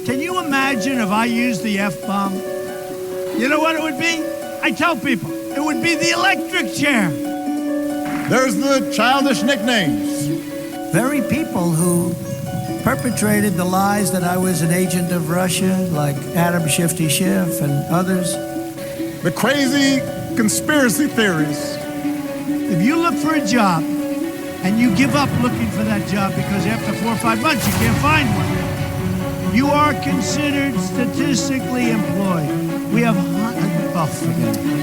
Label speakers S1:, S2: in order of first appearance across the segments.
S1: Can you imagine if I used the F-bomb? You know what it would be? I tell people, it would be the electric chair.
S2: There's the childish nicknames.
S3: Very people who perpetrated the lies that I was an agent of Russia, like Adam Shifty Schiff and others.
S2: The crazy conspiracy theories.
S1: If you look for a job and you give up looking for that job because after 4 or 5 months you can't find one, you are considered statistically employed. We have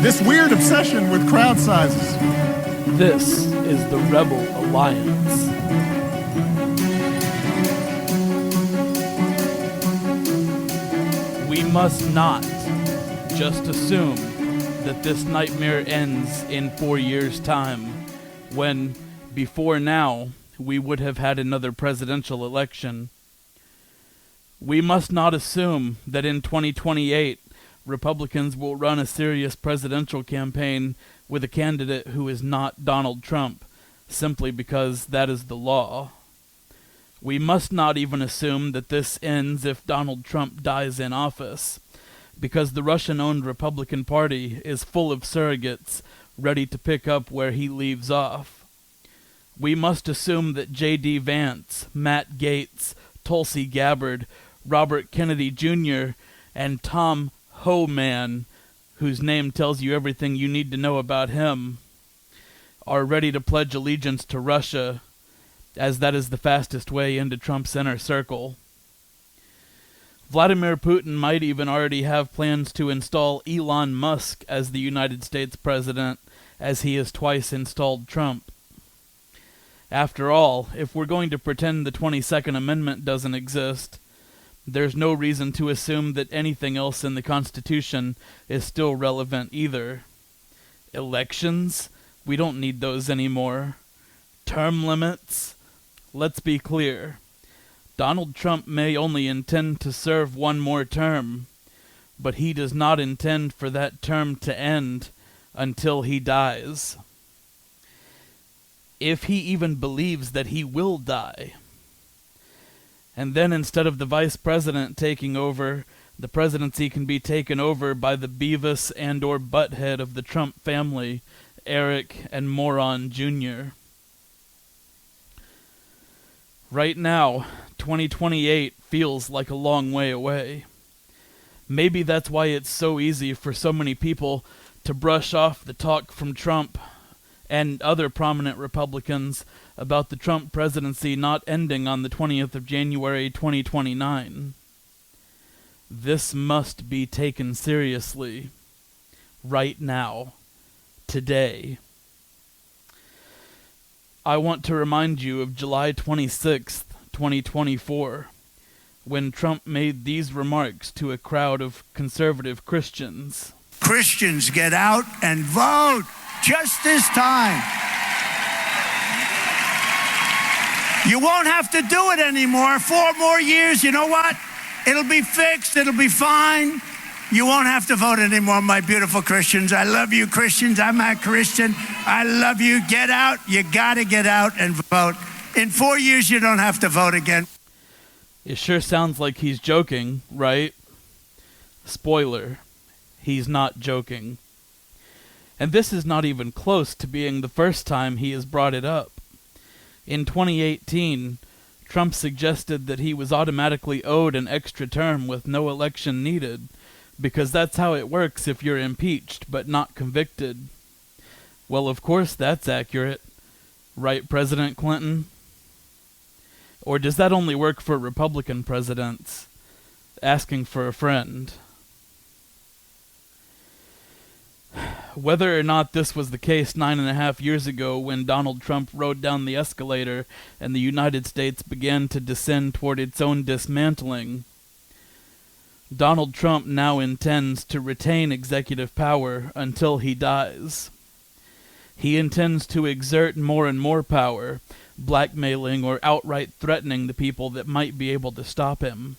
S2: this weird obsession with crowd sizes.
S4: This is the Rebel Alliance. We must not just assume that this nightmare ends in 4 years' time, when, before now, we would have had another presidential election. We must not assume that in 2028, Republicans will run a serious presidential campaign with a candidate who is not Donald Trump, simply because that is the law. We must not even assume that this ends if Donald Trump dies in office, because the Russian-owned Republican Party is full of surrogates ready to pick up where he leaves off. We must assume that J.D. Vance, Matt Gaetz, Tulsi Gabbard, Robert Kennedy Jr., and Tom Homan, whose name tells you everything you need to know about him, are ready to pledge allegiance to Russia, as that is the fastest way into Trump's inner circle. Vladimir Putin might even already have plans to install Elon Musk as the United States president, as he has twice installed Trump. After all, if we're going to pretend the 22nd Amendment doesn't exist, there's no reason to assume that anything else in the Constitution is still relevant either. Elections? We don't need those anymore. Term limits? Let's be clear. Donald Trump may only intend to serve one more term, but he does not intend for that term to end until he dies. If he even believes that he will die. And then instead of the vice president taking over, the presidency can be taken over by the Beavis and or butthead of the Trump family, Eric and Moron Jr. Right now, 2028 feels like a long way away. Maybe that's why it's so easy for so many people to brush off the talk from Trump and other prominent Republicans about the Trump presidency not ending on the 20th of January 2029. This must be taken seriously. Right now. Today. I want to remind you of July 26th, 2024, when Trump made these remarks to a crowd of conservative Christians.
S1: Christians, get out and vote just this time. You won't have to do it anymore. 4 more years, you know what? It'll be fixed. It'll be fine. You won't have to vote anymore, my beautiful Christians. I love you, Christians. I'm a Christian. I love you. Get out. You got to get out and vote. In 4 years, you don't have to vote again.
S4: It sure sounds like he's joking, right? Spoiler, he's not joking. And this is not even close to being the first time he has brought it up. In 2018, Trump suggested that he was automatically owed an extra term with no election needed, because that's how it works if you're impeached but not convicted. Well, of course that's accurate. Right, President Clinton? Or does that only work for Republican presidents? Asking for a friend. Whether or not this was the case 9.5 years ago when Donald Trump rode down the escalator and the United States began to descend toward its own dismantling, Donald Trump now intends to retain executive power until he dies. He intends to exert more and more power, blackmailing or outright threatening the people that might be able to stop him,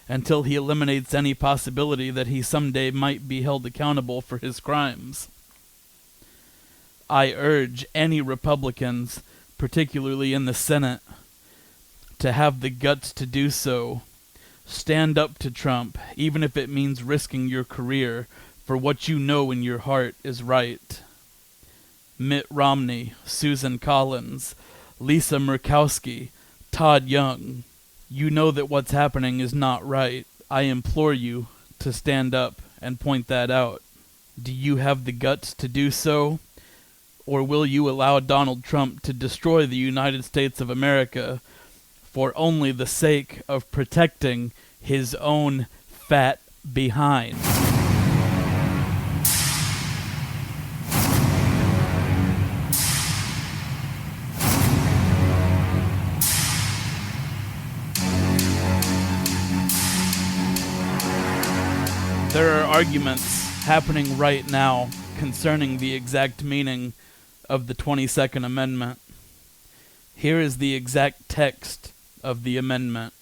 S4: until he eliminates any possibility that he someday might be held accountable for his crimes. I urge any Republicans, particularly in the Senate, to have the guts to do so Stand up to Trump, even if it means risking your career for what you know in your heart is right. Mitt Romney, Susan Collins, Lisa Murkowski, Todd Young, you know that what's happening is not right. I implore you to stand up and point that out. Do you have the guts to do so? Or will you allow Donald Trump to destroy the United States of America for only the sake of protecting his own fat behind? There are arguments happening right now concerning the exact meaning of the 22nd Amendment. Here is the exact text of the amendment.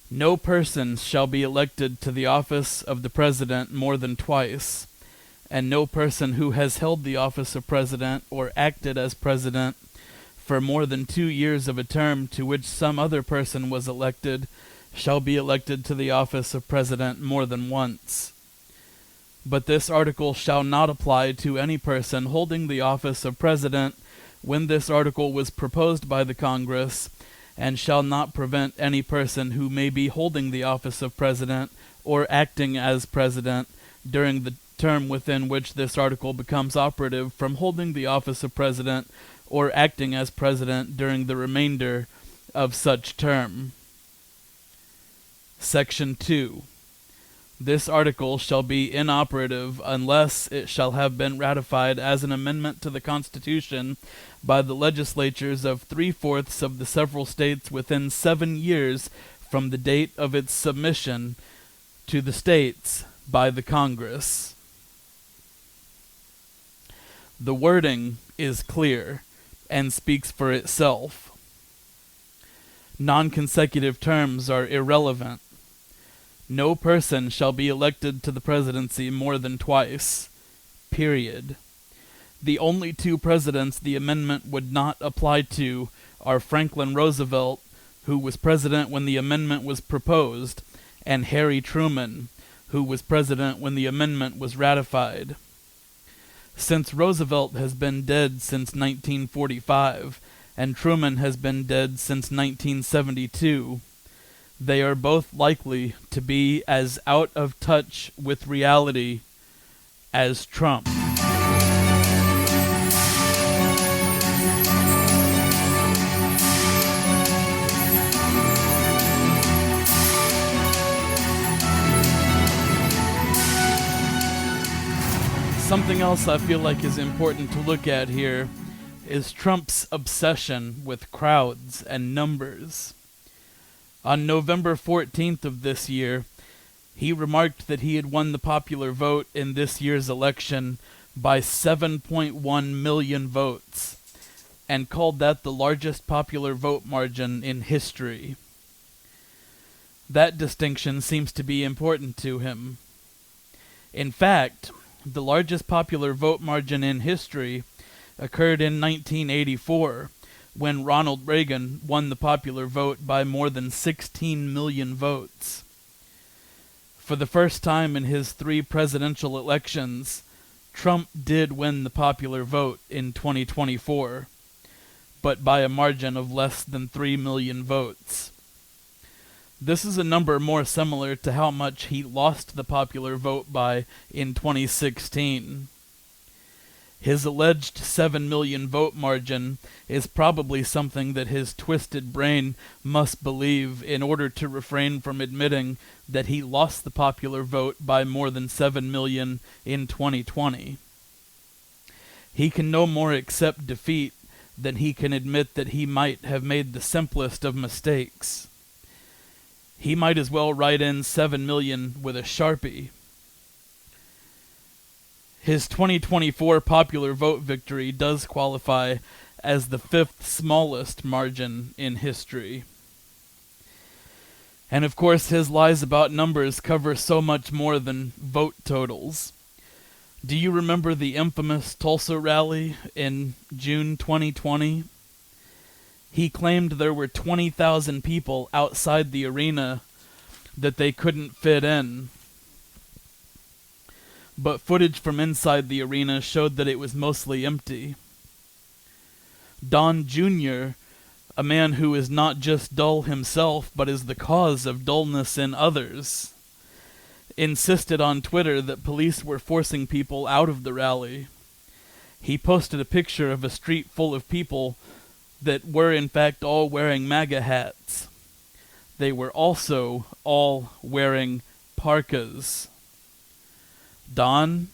S4: No person shall be elected to the office of the President more than twice, and no person who has held the office of President or acted as President for more than 2 years of a term to which some other person was elected shall be elected to the office of President more than once. But this article shall not apply to any person holding the office of President when this article was proposed by the Congress, and shall not prevent any person who may be holding the office of President or acting as President during the term within which this article becomes operative from holding the office of President or acting as President during the remainder of such term. Section 2. This article shall be inoperative unless it shall have been ratified as an amendment to the Constitution by the legislatures of 3/4 of the several states within 7 years from the date of its submission to the states by the Congress. The wording is clear and speaks for itself. Non-consecutive terms are irrelevant. No person shall be elected to the presidency more than twice. Period. The only 2 presidents the amendment would not apply to are Franklin Roosevelt, who was president when the amendment was proposed, and Harry Truman, who was president when the amendment was ratified. Since Roosevelt has been dead since 1945, and Truman has been dead since 1972, they are both likely to be as out of touch with reality as Trump. Something else I feel like is important to look at here is Trump's obsession with crowds and numbers. On November 14th of this year, he remarked that he had won the popular vote in this year's election by 7.1 million votes, and called that the largest popular vote margin in history. That distinction seems to be important to him. In fact, the largest popular vote margin in history occurred in 1984, when Ronald Reagan won the popular vote by more than 16 million votes. For the first time in his 3 presidential elections, Trump did win the popular vote in 2024, but by a margin of less than 3 million votes. This is a number more similar to how much he lost the popular vote by in 2016. His alleged 7 million vote margin is probably something that his twisted brain must believe in order to refrain from admitting that he lost the popular vote by more than 7 million in 2020. He can no more accept defeat than he can admit that he might have made the simplest of mistakes. He might as well write in 7 million with a Sharpie. His 2024 popular vote victory does qualify as the 5th smallest margin in history. And of course, his lies about numbers cover so much more than vote totals. Do you remember the infamous Tulsa rally in June 2020? He claimed there were 20,000 people outside the arena that they couldn't fit in. But footage from inside the arena showed that it was mostly empty. Don Jr., a man who is not just dull himself, but is the cause of dullness in others, insisted on Twitter that police were forcing people out of the rally. He posted a picture of a street full of people that were in fact all wearing MAGA hats. They were also all wearing parkas. Don,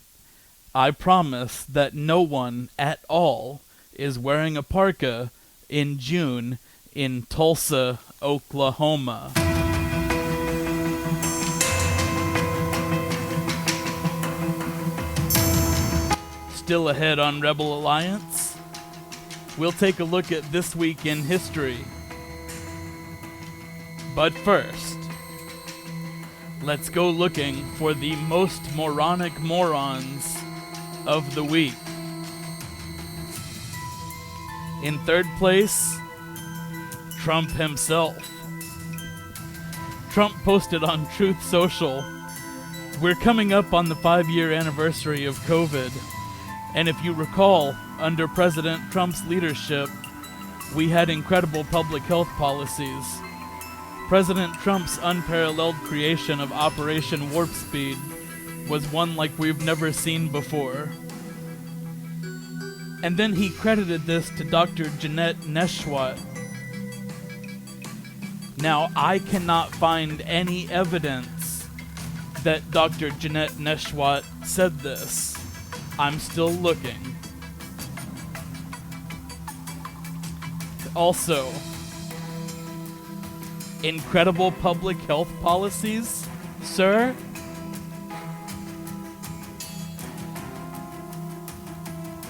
S4: I promise that no one at all is wearing a parka in June in Tulsa, Oklahoma. Still ahead on Rebel Alliance, we'll take a look at this week in history. But first, let's go looking for the most moronic morons of the week. In third place, Trump himself. Trump posted on Truth Social, "We're coming up on the 5-year anniversary of COVID. And if you recall, under President Trump's leadership, we had incredible public health policies. President Trump's unparalleled creation of Operation Warp Speed was one like we've never seen before." And then he credited this to Dr. Jeanette Nesheiwat. Now, I cannot find any evidence that Dr. Jeanette Nesheiwat said this. I'm still looking. Also, incredible public health policies, sir?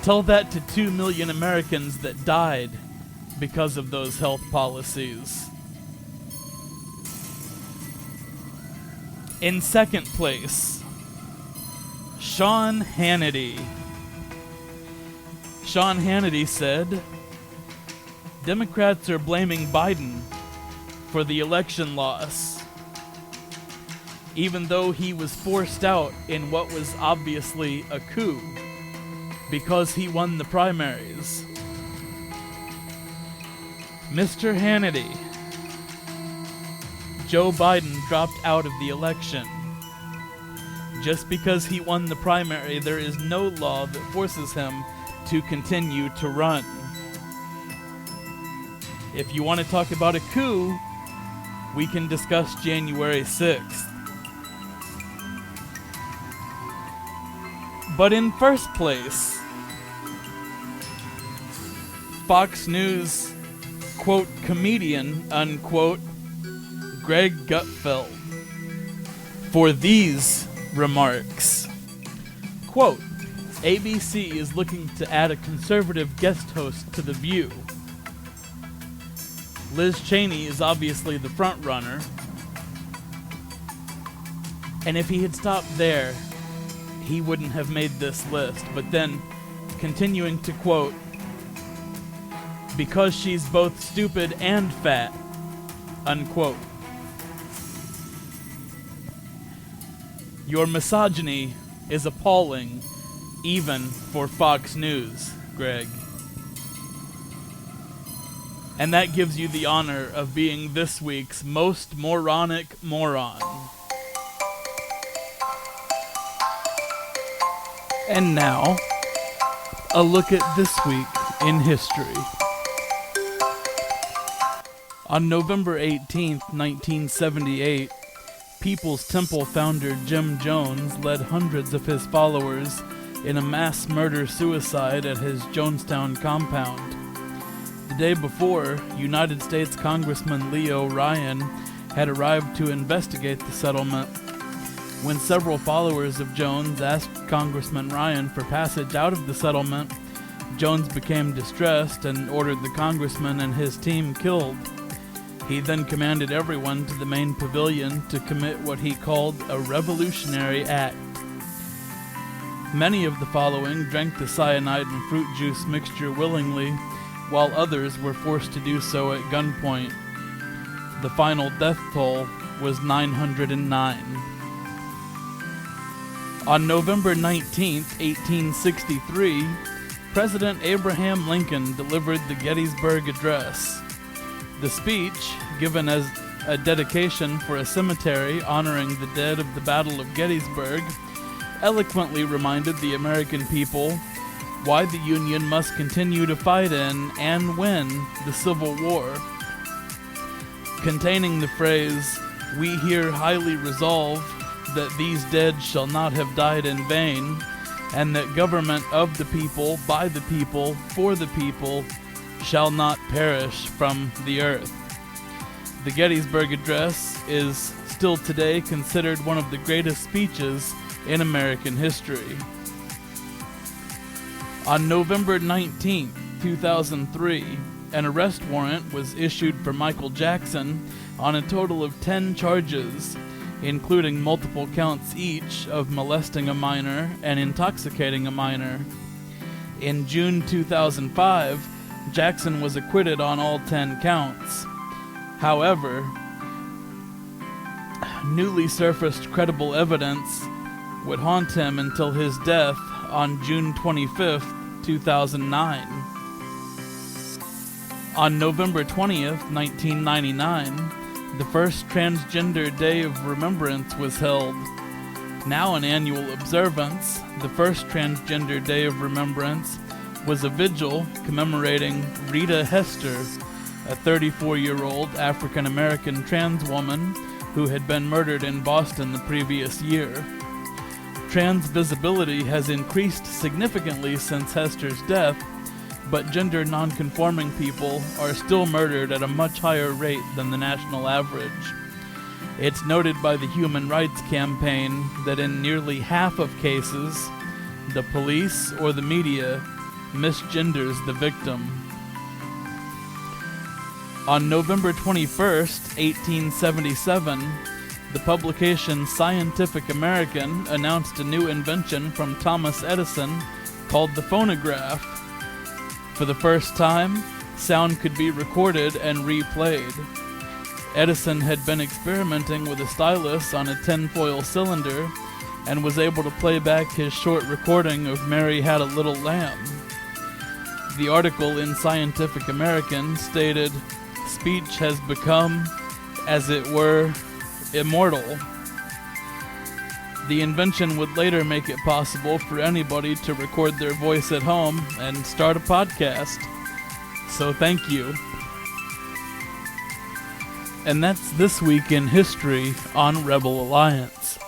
S4: Tell that to 2 million Americans that died because of those health policies. In second place, Sean Hannity. Sean Hannity said, "Democrats are blaming Biden for the election loss, even though he was forced out in what was obviously a coup, because he won the primaries." Mr. Hannity, Joe Biden dropped out of the election. Just because he won the primary, there is no law that forces him to continue to run. If you want to talk about a coup, we can discuss January 6th. But in first place, Fox News, quote, comedian, unquote, Greg Gutfeld, for these remarks. Quote, "ABC is looking to add a conservative guest host to The View. Liz Cheney is obviously the front runner. And if he had stopped there, he wouldn't have made this list." But then, continuing to quote, "because she's both stupid and fat," unquote. Your misogyny is appalling, even for Fox News, Greg. And that gives you the honor of being this week's most moronic moron. And now, a look at this week in history. On November 18th, 1978, People's Temple founder Jim Jones led hundreds of his followers in a mass murder-suicide at his Jonestown compound. The day before, United States Congressman Leo Ryan had arrived to investigate the settlement. When several followers of Jones asked Congressman Ryan for passage out of the settlement, Jones became distressed and ordered the congressman and his team killed. He then commanded everyone to the main pavilion to commit what he called a revolutionary act. Many of the following drank the cyanide and fruit juice mixture willingly, while others were forced to do so at gunpoint. The final death toll was 909. On November 19, 1863, President Abraham Lincoln delivered the Gettysburg Address. The speech, given as a dedication for a cemetery honoring the dead of the Battle of Gettysburg, eloquently reminded the American people why the Union must continue to fight in and win the Civil War. Containing the phrase, "We here highly resolve that these dead shall not have died in vain, and that government of the people, by the people, for the people, shall not perish from the earth." The Gettysburg Address is still today considered one of the greatest speeches in American history. On November 19, 2003, an arrest warrant was issued for Michael Jackson on a total of 10 charges, including multiple counts each of molesting a minor and intoxicating a minor. In June 2005, Jackson was acquitted on all 10 counts. However, newly surfaced credible evidence would haunt him until his death on June 25, 2009. On November 20th, 1999, the first Transgender Day of Remembrance was held. Now an annual observance, the first Transgender Day of Remembrance was a vigil commemorating Rita Hester, a 34-year-old African-American trans woman who had been murdered in Boston the previous year. Trans visibility has increased significantly since Hester's death, but gender nonconforming people are still murdered at a much higher rate than the national average. It's noted by the Human Rights Campaign that in nearly half of cases, the police or the media misgenders the victim. On November 21st, 1877, the publication Scientific American announced a new invention from Thomas Edison called the phonograph. For the first time, sound could be recorded and replayed. Edison had been experimenting with a stylus on a tinfoil cylinder and was able to play back his short recording of Mary Had a Little Lamb. The article in Scientific American stated, "Speech has become, as it were, immortal." The invention would later make it possible for anybody to record their voice at home and start a podcast. So thank you. And that's This Week in History on Rebel Alliance.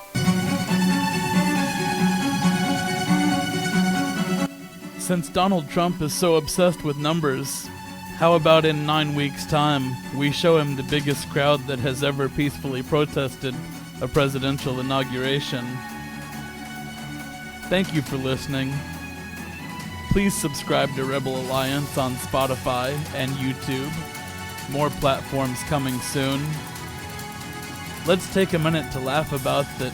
S4: Since Donald Trump is so obsessed with numbers, how about in 9 weeks' time, we show him the biggest crowd that has ever peacefully protested a presidential inauguration? Thank you for listening. Please subscribe to Rebel Alliance on Spotify and YouTube. More platforms coming soon. Let's take a minute to laugh about that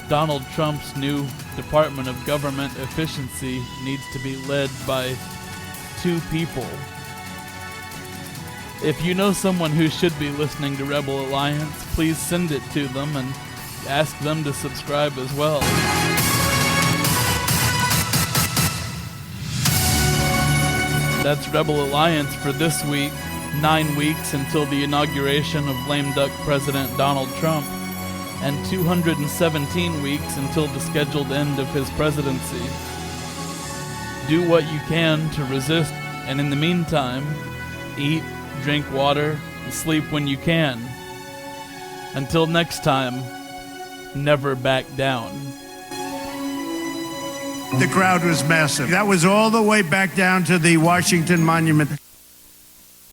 S4: Donald Trump's new Department of Government Efficiency needs to be led by 2 people. If you know someone who should be listening to Rebel Alliance, please send it to them and ask them to subscribe as well. That's Rebel Alliance for this week, 9 weeks until the inauguration of lame duck President Donald Trump, and 217 weeks until the scheduled end of his presidency. Do what you can to resist, and in the meantime, eat, drink water, and sleep when you can. Until next time, never back down.
S1: The crowd was massive. That was all the way back down to the Washington Monument.